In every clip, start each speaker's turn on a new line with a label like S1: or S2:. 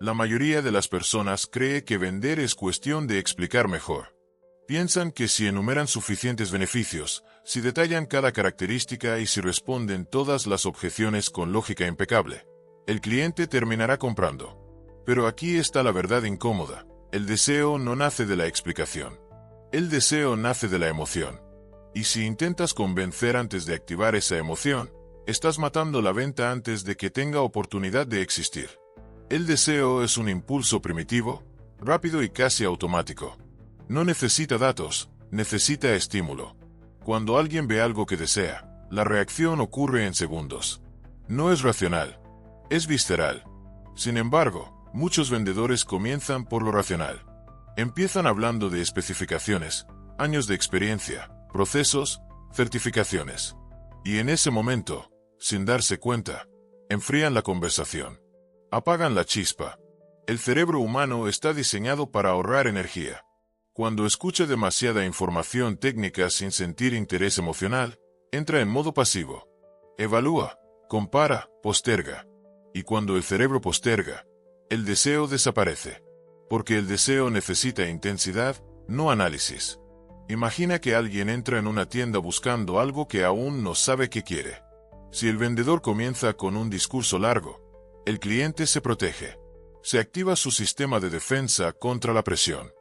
S1: La mayoría de las personas cree que vender es cuestión de explicar mejor. Piensan que si enumeran suficientes beneficios, si detallan cada característica y si responden todas las objeciones con lógica impecable, el cliente terminará comprando. Pero aquí está la verdad incómoda. El deseo no nace de la explicación. El deseo nace de la emoción. Y si intentas convencer antes de activar esa emoción, estás matando la venta antes de que tenga oportunidad de existir. El deseo es un impulso primitivo, rápido y casi automático. No necesita datos, necesita estímulo. Cuando alguien ve algo que desea, la reacción ocurre en segundos. No es racional, es visceral. Sin embargo, muchos vendedores comienzan por lo racional. Empiezan hablando de especificaciones, años de experiencia, procesos, certificaciones. Y en ese momento, sin darse cuenta, enfrían la conversación. Apagan la chispa. El cerebro humano está diseñado para ahorrar energía. Cuando escucha demasiada información técnica sin sentir interés emocional, entra en modo pasivo. Evalúa, compara, posterga. Y cuando el cerebro posterga, el deseo desaparece. Porque el deseo necesita intensidad, no análisis. Imagina que alguien entra en una tienda buscando algo que aún no sabe qué quiere. Si el vendedor comienza con un discurso largo, el cliente se protege. Se activa su sistema de defensa contra la presión.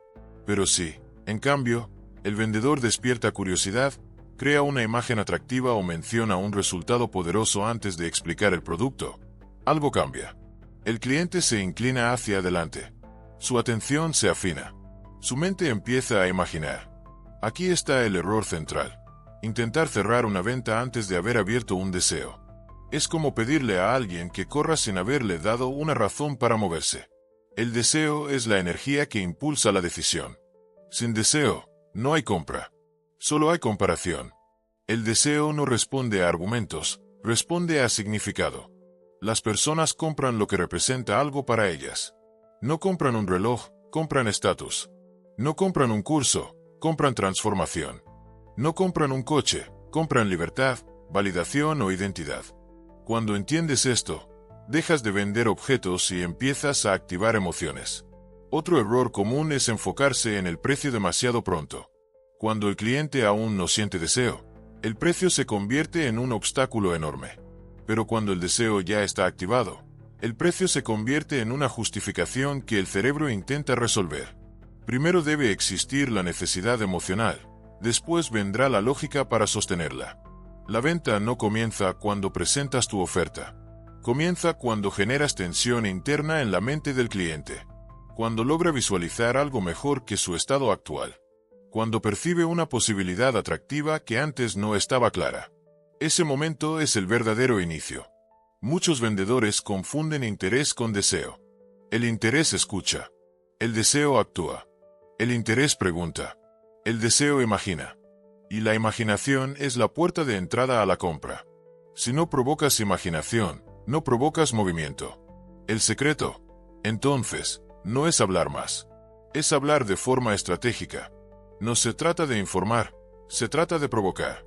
S1: Pero si, en cambio, el vendedor despierta curiosidad, crea una imagen atractiva o menciona un resultado poderoso antes de explicar el producto, algo cambia. El cliente se inclina hacia adelante. Su atención se afina. Su mente empieza a imaginar. Aquí está el error central. Intentar cerrar una venta antes de haber abierto un deseo. Es como pedirle a alguien que corra sin haberle dado una razón para moverse. El deseo es la energía que impulsa la decisión. Sin deseo, no hay compra. Solo hay comparación. El deseo no responde a argumentos, responde a significado. Las personas compran lo que representa algo para ellas. No compran un reloj, compran estatus. No compran un curso, compran transformación. No compran un coche, compran libertad, validación o identidad. Cuando entiendes esto, dejas de vender objetos y empiezas a activar emociones. Otro error común es enfocarse en el precio demasiado pronto. Cuando el cliente aún no siente deseo, el precio se convierte en un obstáculo enorme. Pero cuando el deseo ya está activado, el precio se convierte en una justificación que el cerebro intenta resolver. Primero debe existir la necesidad emocional, después vendrá la lógica para sostenerla. La venta no comienza cuando presentas tu oferta. Comienza cuando generas tensión interna en la mente del cliente. Cuando logra visualizar algo mejor que su estado actual. Cuando percibe una posibilidad atractiva que antes no estaba clara. Ese momento es el verdadero inicio. Muchos vendedores confunden interés con deseo. El interés escucha. El deseo actúa. El interés pregunta. El deseo imagina. Y la imaginación es la puerta de entrada a la compra. Si no provocas imaginación, no provocas movimiento. El secreto, entonces, no es hablar más. Es hablar de forma estratégica. No se trata de informar, se trata de provocar.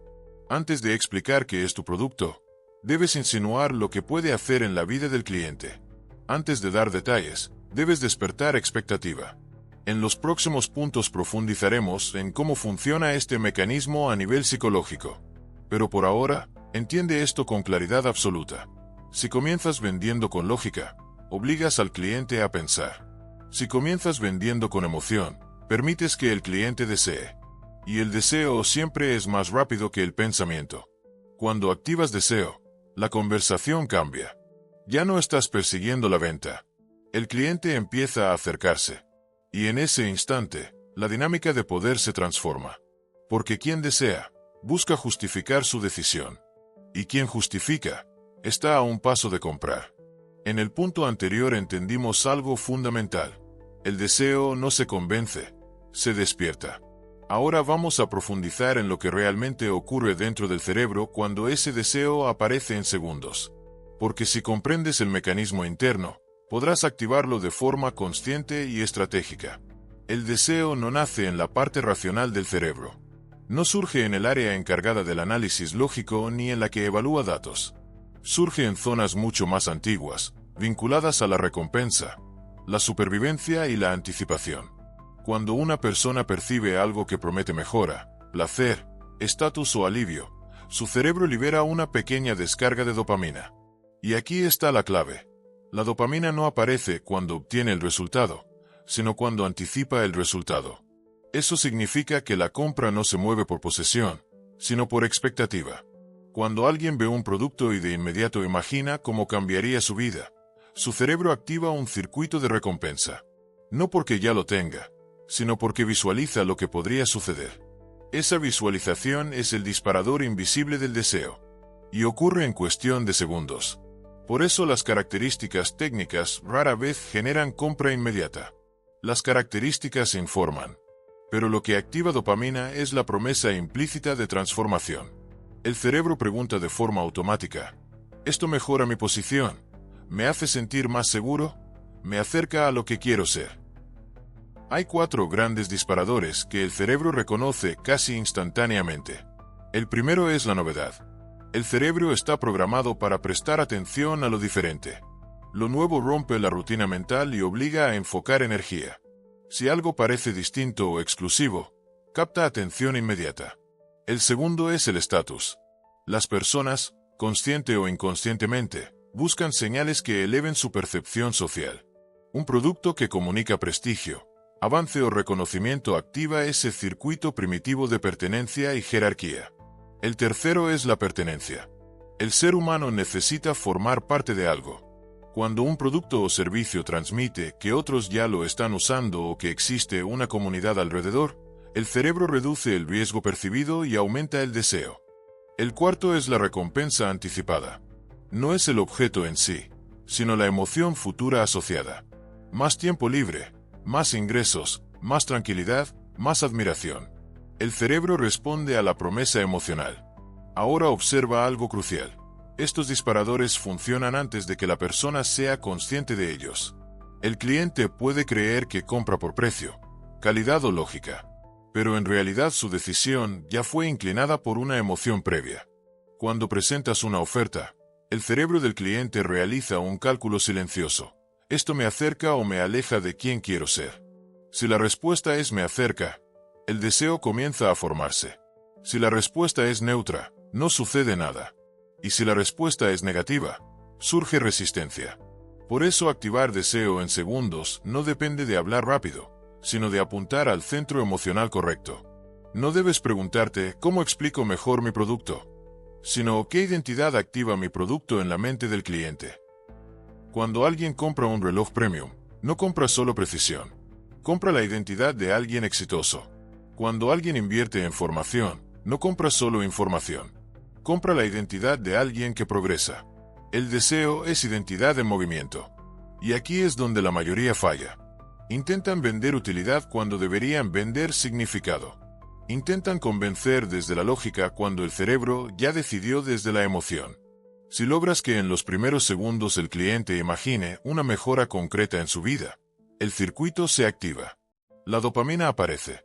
S1: Antes de explicar qué es tu producto, debes insinuar lo que puede hacer en la vida del cliente. Antes de dar detalles, debes despertar expectativa. En los próximos puntos profundizaremos en cómo funciona este mecanismo a nivel psicológico. Pero por ahora, entiende esto con claridad absoluta. Si comienzas vendiendo con lógica, obligas al cliente a pensar. Si comienzas vendiendo con emoción, permites que el cliente desee. Y el deseo siempre es más rápido que el pensamiento. Cuando activas deseo, la conversación cambia. Ya no estás persiguiendo la venta. El cliente empieza a acercarse. Y en ese instante, la dinámica de poder se transforma. Porque quien desea, busca justificar su decisión. Y quien justifica, está a un paso de comprar. En el punto anterior entendimos algo fundamental. El deseo no se convence, se despierta. Ahora vamos a profundizar en lo que realmente ocurre dentro del cerebro cuando ese deseo aparece en segundos. Porque si comprendes el mecanismo interno, podrás activarlo de forma consciente y estratégica. El deseo no nace en la parte racional del cerebro. No surge en el área encargada del análisis lógico ni en la que evalúa datos. Surge en zonas mucho más antiguas, vinculadas a la recompensa, la supervivencia y la anticipación. Cuando una persona percibe algo que promete mejora, placer, estatus o alivio, su cerebro libera una pequeña descarga de dopamina. Y aquí está la clave. La dopamina no aparece cuando obtiene el resultado, sino cuando anticipa el resultado. Eso significa que la compra no se mueve por posesión, sino por expectativa. Cuando alguien ve un producto y de inmediato imagina cómo cambiaría su vida, su cerebro activa un circuito de recompensa. No porque ya lo tenga, sino porque visualiza lo que podría suceder. Esa visualización es el disparador invisible del deseo. Y ocurre en cuestión de segundos. Por eso las características técnicas rara vez generan compra inmediata. Las características informan. Pero lo que activa dopamina es la promesa implícita de transformación. El cerebro pregunta de forma automática: ¿esto mejora mi posición? ¿Me hace sentir más seguro? ¿Me acerca a lo que quiero ser? Hay 4 grandes disparadores que el cerebro reconoce casi instantáneamente. El primero es la novedad. El cerebro está programado para prestar atención a lo diferente. Lo nuevo rompe la rutina mental y obliga a enfocar energía. Si algo parece distinto o exclusivo, capta atención inmediata. El segundo es el estatus. Las personas, consciente o inconscientemente, buscan señales que eleven su percepción social. Un producto que comunica prestigio, avance o reconocimiento activa ese circuito primitivo de pertenencia y jerarquía. El tercero es la pertenencia. El ser humano necesita formar parte de algo. Cuando un producto o servicio transmite que otros ya lo están usando o que existe una comunidad alrededor, el cerebro reduce el riesgo percibido y aumenta el deseo. El cuarto es la recompensa anticipada. No es el objeto en sí, sino la emoción futura asociada. Más tiempo libre, más ingresos, más tranquilidad, más admiración. El cerebro responde a la promesa emocional. Ahora observa algo crucial. Estos disparadores funcionan antes de que la persona sea consciente de ellos. El cliente puede creer que compra por precio, calidad o lógica, pero en realidad su decisión ya fue inclinada por una emoción previa. Cuando presentas una oferta, el cerebro del cliente realiza un cálculo silencioso. ¿Esto me acerca o me aleja de quién quiero ser? Si la respuesta es me acerca, el deseo comienza a formarse. Si la respuesta es neutra, no sucede nada. Y si la respuesta es negativa, surge resistencia. Por eso activar deseo en segundos no depende de hablar rápido, sino de apuntar al centro emocional correcto. No debes preguntarte ¿cómo explico mejor mi producto?, sino ¿qué identidad activa mi producto en la mente del cliente? Cuando alguien compra un reloj premium, no compra solo precisión. Compra la identidad de alguien exitoso. Cuando alguien invierte en formación, no compra solo información. Compra la identidad de alguien que progresa. El deseo es identidad en movimiento. Y aquí es donde la mayoría falla. Intentan vender utilidad cuando deberían vender significado. Intentan convencer desde la lógica cuando el cerebro ya decidió desde la emoción. Si logras que en los primeros segundos el cliente imagine una mejora concreta en su vida, el circuito se activa. La dopamina aparece.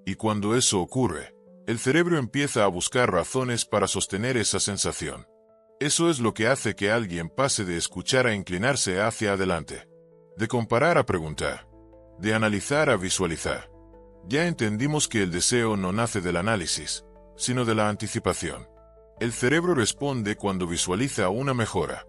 S1: Y cuando eso ocurre, el cerebro empieza a buscar razones para sostener esa sensación. Eso es lo que hace que alguien pase de escuchar a inclinarse hacia adelante. De comparar a preguntar. De analizar a visualizar. Ya entendimos que el deseo no nace del análisis, sino de la anticipación. El cerebro responde cuando visualiza una mejora.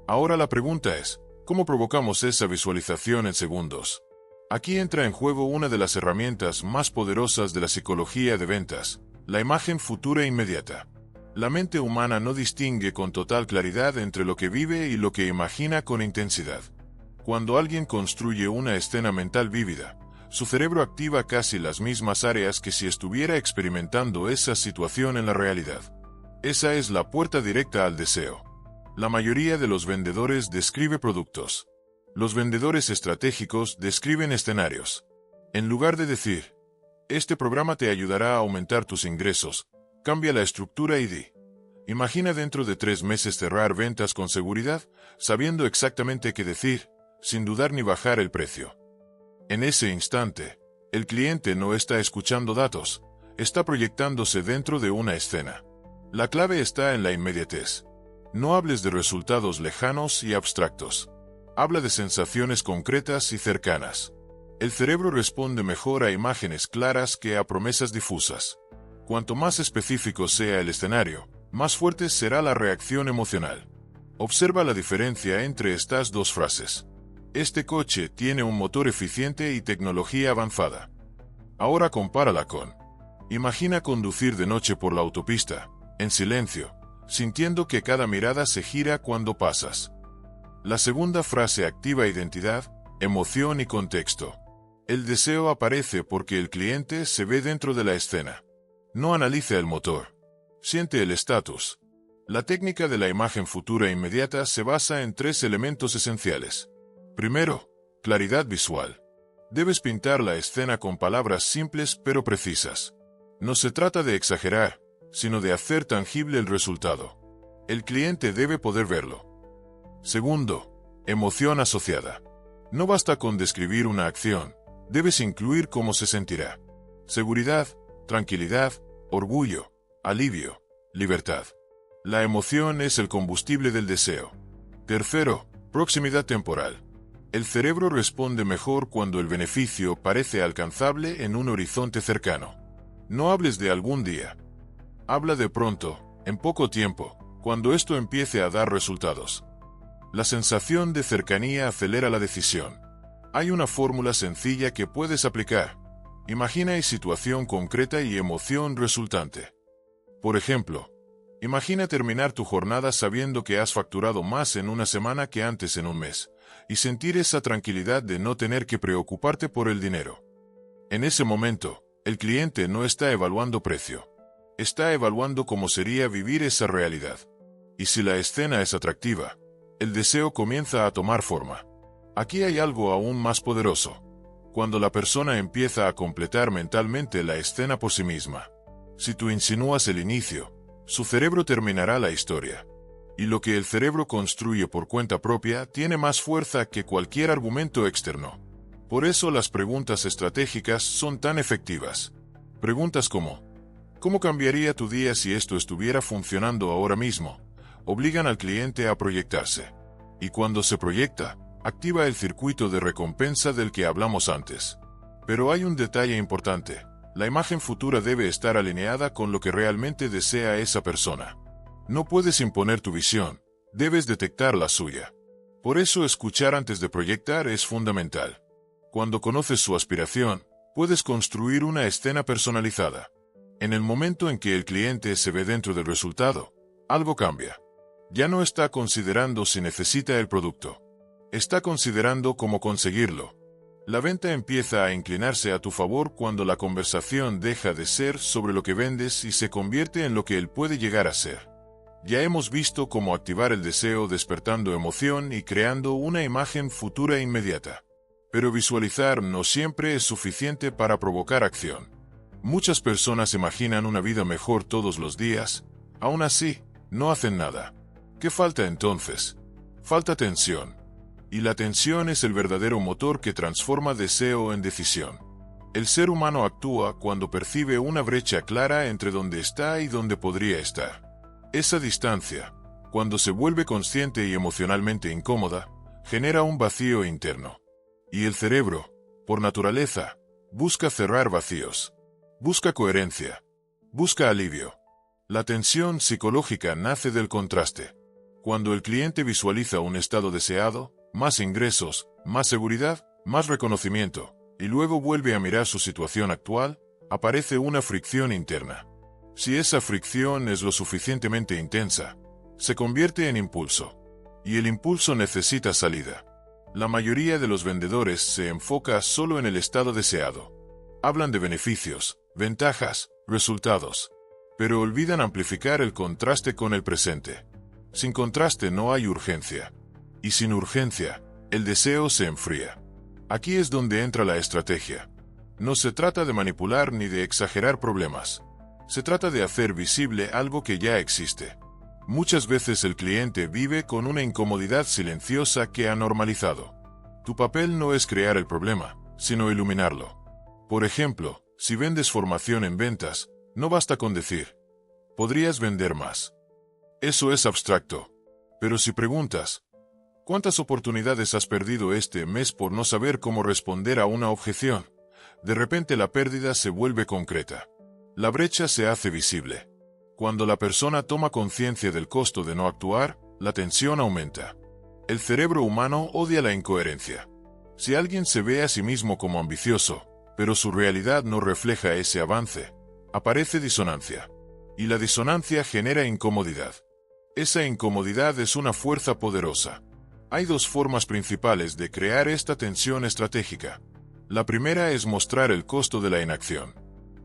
S1: Ahora la pregunta es, ¿cómo provocamos esa visualización en segundos? Aquí entra en juego una de las herramientas más poderosas de la psicología de ventas, la imagen futura inmediata. La mente humana no distingue con total claridad entre lo que vive y lo que imagina con intensidad. Cuando alguien construye una escena mental vívida, su cerebro activa casi las mismas áreas que si estuviera experimentando esa situación en la realidad. Esa es la puerta directa al deseo. La mayoría de los vendedores describe productos. Los vendedores estratégicos describen escenarios. En lugar de decir, este programa te ayudará a aumentar tus ingresos, cambia la estructura y di. Imagina dentro de 3 meses cerrar ventas con seguridad, sabiendo exactamente qué decir, sin dudar ni bajar el precio. En ese instante, el cliente no está escuchando datos, está proyectándose dentro de una escena. La clave está en la inmediatez. No hables de resultados lejanos y abstractos. Habla de sensaciones concretas y cercanas. El cerebro responde mejor a imágenes claras que a promesas difusas. Cuanto más específico sea el escenario, más fuerte será la reacción emocional. Observa la diferencia entre estas dos frases. Este coche tiene un motor eficiente y tecnología avanzada. Ahora compárala con: imagina conducir de noche por la autopista, en silencio, sintiendo que cada mirada se gira cuando pasas. La segunda frase activa identidad, emoción y contexto. El deseo aparece porque el cliente se ve dentro de la escena. No analiza el motor. Siente el estatus. La técnica de la imagen futura inmediata se basa en 3 elementos esenciales. Primero, claridad visual. Debes pintar la escena con palabras simples pero precisas. No se trata de exagerar, sino de hacer tangible el resultado. El cliente debe poder verlo. Segundo, emoción asociada. No basta con describir una acción, debes incluir cómo se sentirá. Seguridad, tranquilidad, orgullo, alivio, libertad. La emoción es el combustible del deseo. Tercero, proximidad temporal. El cerebro responde mejor cuando el beneficio parece alcanzable en un horizonte cercano. No hables de algún día. Habla de pronto, en poco tiempo, cuando esto empiece a dar resultados. La sensación de cercanía acelera la decisión. Hay una fórmula sencilla que puedes aplicar. Imagina situación concreta y emoción resultante. Por ejemplo, imagina terminar tu jornada sabiendo que has facturado más en una semana que antes en un mes, y sentir esa tranquilidad de no tener que preocuparte por el dinero. En ese momento, el cliente no está evaluando precio. Está evaluando cómo sería vivir esa realidad. Y si la escena es atractiva, el deseo comienza a tomar forma. Aquí hay algo aún más poderoso. Cuando la persona empieza a completar mentalmente la escena por sí misma. Si tú insinúas el inicio, su cerebro terminará la historia. Y lo que el cerebro construye por cuenta propia tiene más fuerza que cualquier argumento externo. Por eso las preguntas estratégicas son tan efectivas. Preguntas como: ¿cómo cambiaría tu día si esto estuviera funcionando ahora mismo? Obligan al cliente a proyectarse. Y cuando se proyecta, activa el circuito de recompensa del que hablamos antes. Pero hay un detalle importante. La imagen futura debe estar alineada con lo que realmente desea esa persona. No puedes imponer tu visión, debes detectar la suya. Por eso escuchar antes de proyectar es fundamental. Cuando conoces su aspiración, puedes construir una escena personalizada. En el momento en que el cliente se ve dentro del resultado, algo cambia. Ya no está considerando si necesita el producto. Está considerando cómo conseguirlo. La venta empieza a inclinarse a tu favor cuando la conversación deja de ser sobre lo que vendes y se convierte en lo que él puede llegar a ser. Ya hemos visto cómo activar el deseo despertando emoción y creando una imagen futura inmediata. Pero visualizar no siempre es suficiente para provocar acción. Muchas personas imaginan una vida mejor todos los días, aún así, no hacen nada. ¿Qué falta entonces? Falta tensión. Y la tensión es el verdadero motor que transforma deseo en decisión. El ser humano actúa cuando percibe una brecha clara entre donde está y donde podría estar. Esa distancia, cuando se vuelve consciente y emocionalmente incómoda, genera un vacío interno. Y el cerebro, por naturaleza, busca cerrar vacíos. Busca coherencia. Busca alivio. La tensión psicológica nace del contraste. Cuando el cliente visualiza un estado deseado, más ingresos, más seguridad, más reconocimiento, y luego vuelve a mirar su situación actual, aparece una fricción interna. Si esa fricción es lo suficientemente intensa, se convierte en impulso. Y el impulso necesita salida. La mayoría de los vendedores se enfoca solo en el estado deseado. Hablan de beneficios, ventajas, resultados, pero olvidan amplificar el contraste con el presente. Sin contraste no hay urgencia. Y sin urgencia, el deseo se enfría. Aquí es donde entra la estrategia. No se trata de manipular ni de exagerar problemas. Se trata de hacer visible algo que ya existe. Muchas veces el cliente vive con una incomodidad silenciosa que ha normalizado. Tu papel no es crear el problema, sino iluminarlo. Por ejemplo, si vendes formación en ventas, no basta con decir: podrías vender más. Eso es abstracto. Pero si preguntas: ¿Cuántas oportunidades has perdido este mes por no saber cómo responder a una objeción? De repente la pérdida se vuelve concreta. La brecha se hace visible. Cuando la persona toma conciencia del costo de no actuar, la tensión aumenta. El cerebro humano odia la incoherencia. Si alguien se ve a sí mismo como ambicioso, pero su realidad no refleja ese avance, aparece disonancia. Y la disonancia genera incomodidad. Esa incomodidad es una fuerza poderosa. Hay dos formas principales de crear esta tensión estratégica. La primera es mostrar el costo de la inacción.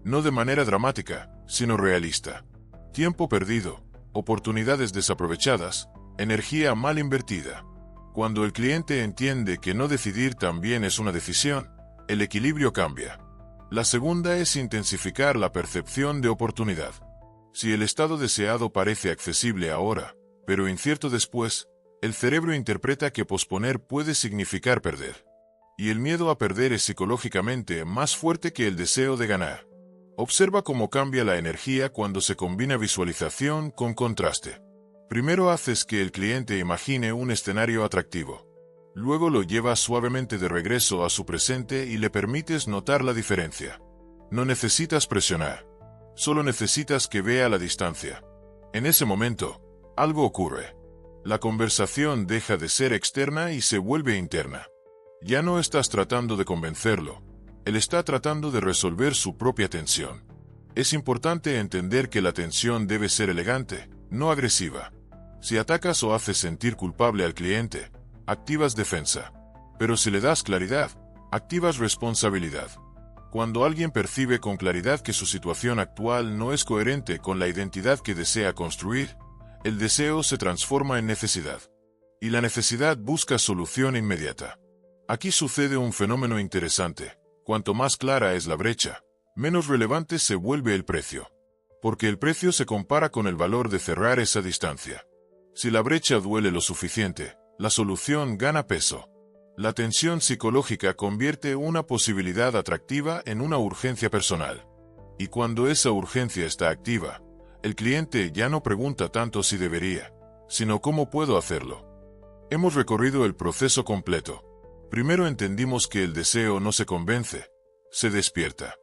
S1: No de manera dramática, sino realista. Tiempo perdido, oportunidades desaprovechadas, energía mal invertida. Cuando el cliente entiende que no decidir también es una decisión, el equilibrio cambia. La segunda es intensificar la percepción de oportunidad. Si el estado deseado parece accesible ahora, pero incierto después, el cerebro interpreta que posponer puede significar perder. Y el miedo a perder es psicológicamente más fuerte que el deseo de ganar. Observa cómo cambia la energía cuando se combina visualización con contraste. Primero haces que el cliente imagine un escenario atractivo. Luego lo llevas suavemente de regreso a su presente y le permites notar la diferencia. No necesitas presionar. Solo necesitas que vea la distancia. En ese momento, algo ocurre. La conversación deja de ser externa y se vuelve interna. Ya no estás tratando de convencerlo. Él está tratando de resolver su propia tensión. Es importante entender que la tensión debe ser elegante, no agresiva. Si atacas o haces sentir culpable al cliente, activas defensa. Pero si le das claridad, activas responsabilidad. Cuando alguien percibe con claridad que su situación actual no es coherente con la identidad que desea construir, el deseo se transforma en necesidad. Y la necesidad busca solución inmediata. Aquí sucede un fenómeno interesante. Cuanto más clara es la brecha, menos relevante se vuelve el precio. Porque el precio se compara con el valor de cerrar esa distancia. Si la brecha duele lo suficiente, la solución gana peso. La tensión psicológica convierte una posibilidad atractiva en una urgencia personal. Y cuando esa urgencia está activa, el cliente ya no pregunta tanto si debería, sino cómo puedo hacerlo. Hemos recorrido el proceso completo. Primero entendimos que el deseo no se convence, se despierta.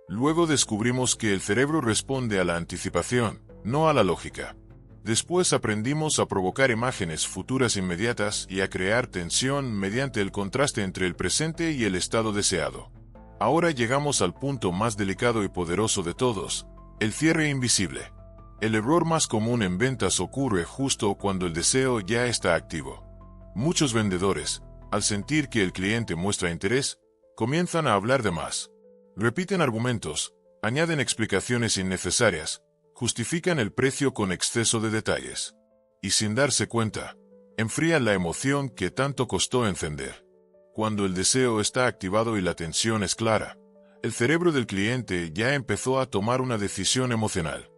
S1: Luego descubrimos que el cerebro responde a la anticipación, no a la lógica. Después aprendimos a provocar imágenes futuras inmediatas y a crear tensión mediante el contraste entre el presente y el estado deseado. Ahora llegamos al punto más delicado y poderoso de todos, el cierre invisible. El error más común en ventas ocurre justo cuando el deseo ya está activo. Muchos vendedores, al sentir que el cliente muestra interés, comienzan a hablar de más. Repiten argumentos, añaden explicaciones innecesarias, justifican el precio con exceso de detalles. Y sin darse cuenta, enfrían la emoción que tanto costó encender. Cuando el deseo está activado y la tensión es clara, el cerebro del cliente ya empezó a tomar una decisión emocional.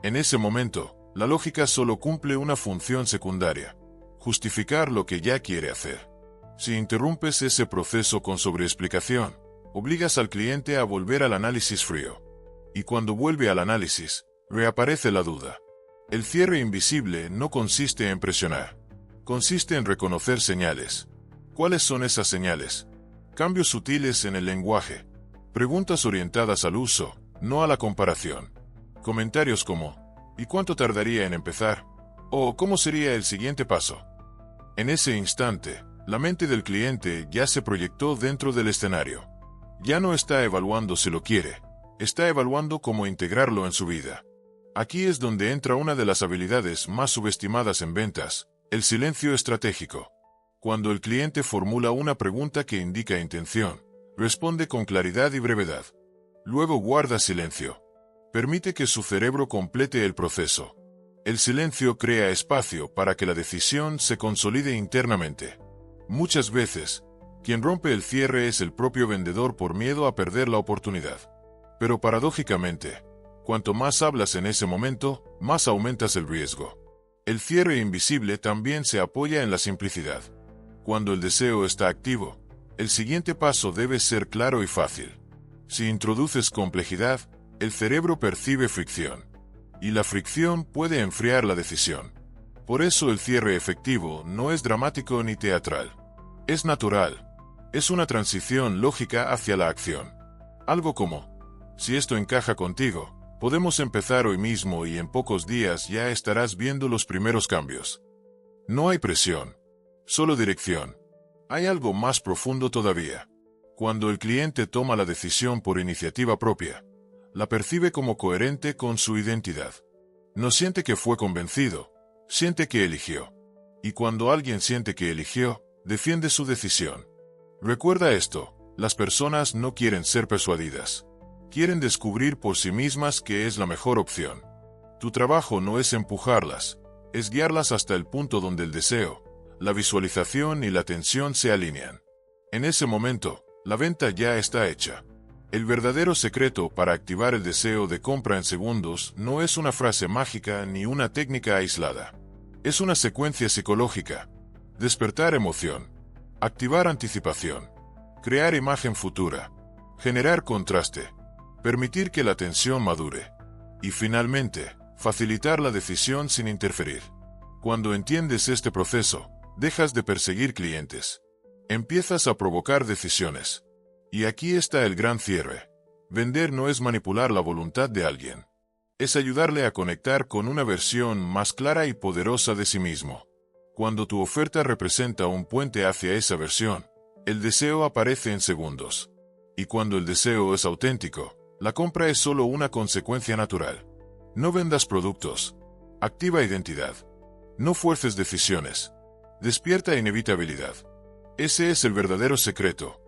S1: En ese momento, la lógica solo cumple una función secundaria: justificar lo que ya quiere hacer. Si interrumpes ese proceso con sobreexplicación, obligas al cliente a volver al análisis frío. Y cuando vuelve al análisis, reaparece la duda. El cierre invisible no consiste en presionar. Consiste en reconocer señales. ¿Cuáles son esas señales? Cambios sutiles en el lenguaje. Preguntas orientadas al uso, no a la comparación. Comentarios como: ¿y cuánto tardaría en empezar? O ¿cómo sería el siguiente paso? En ese instante, la mente del cliente ya se proyectó dentro del escenario. Ya no está evaluando si lo quiere, está evaluando cómo integrarlo en su vida. Aquí es donde entra una de las habilidades más subestimadas en ventas, el silencio estratégico. Cuando el cliente formula una pregunta que indica intención, responde con claridad y brevedad. Luego guarda silencio. Permite que su cerebro complete el proceso. El silencio crea espacio para que la decisión se consolide internamente. Muchas veces, quien rompe el cierre es el propio vendedor por miedo a perder la oportunidad. Pero paradójicamente, cuanto más hablas en ese momento, más aumentas el riesgo. El cierre invisible también se apoya en la simplicidad. Cuando el deseo está activo, el siguiente paso debe ser claro y fácil. Si introduces complejidad, el cerebro percibe fricción. Y la fricción puede enfriar la decisión. Por eso el cierre efectivo no es dramático ni teatral. Es natural. Es una transición lógica hacia la acción. Algo como: si esto encaja contigo, podemos empezar hoy mismo y en pocos días ya estarás viendo los primeros cambios. No hay presión, solo dirección. Hay algo más profundo todavía. Cuando el cliente toma la decisión por iniciativa propia, la percibe como coherente con su identidad. No siente que fue convencido, siente que eligió. Y cuando alguien siente que eligió, defiende su decisión. Recuerda esto: las personas no quieren ser persuadidas. Quieren descubrir por sí mismas qué es la mejor opción. Tu trabajo no es empujarlas, es guiarlas hasta el punto donde el deseo, la visualización y la atención se alinean. En ese momento, la venta ya está hecha. El verdadero secreto para activar el deseo de compra en segundos no es una frase mágica ni una técnica aislada. Es una secuencia psicológica. Despertar emoción, activar anticipación, crear imagen futura, generar contraste, permitir que la atención madure y, finalmente, facilitar la decisión sin interferir. Cuando entiendes este proceso, dejas de perseguir clientes. Empiezas a provocar decisiones. Y aquí está el gran cierre. Vender no es manipular la voluntad de alguien. Es ayudarle a conectar con una versión más clara y poderosa de sí mismo. Cuando tu oferta representa un puente hacia esa versión, el deseo aparece en segundos. Y cuando el deseo es auténtico, la compra es solo una consecuencia natural. No vendas productos. Activa identidad. No fuerces decisiones. Despierta inevitabilidad. Ese es el verdadero secreto.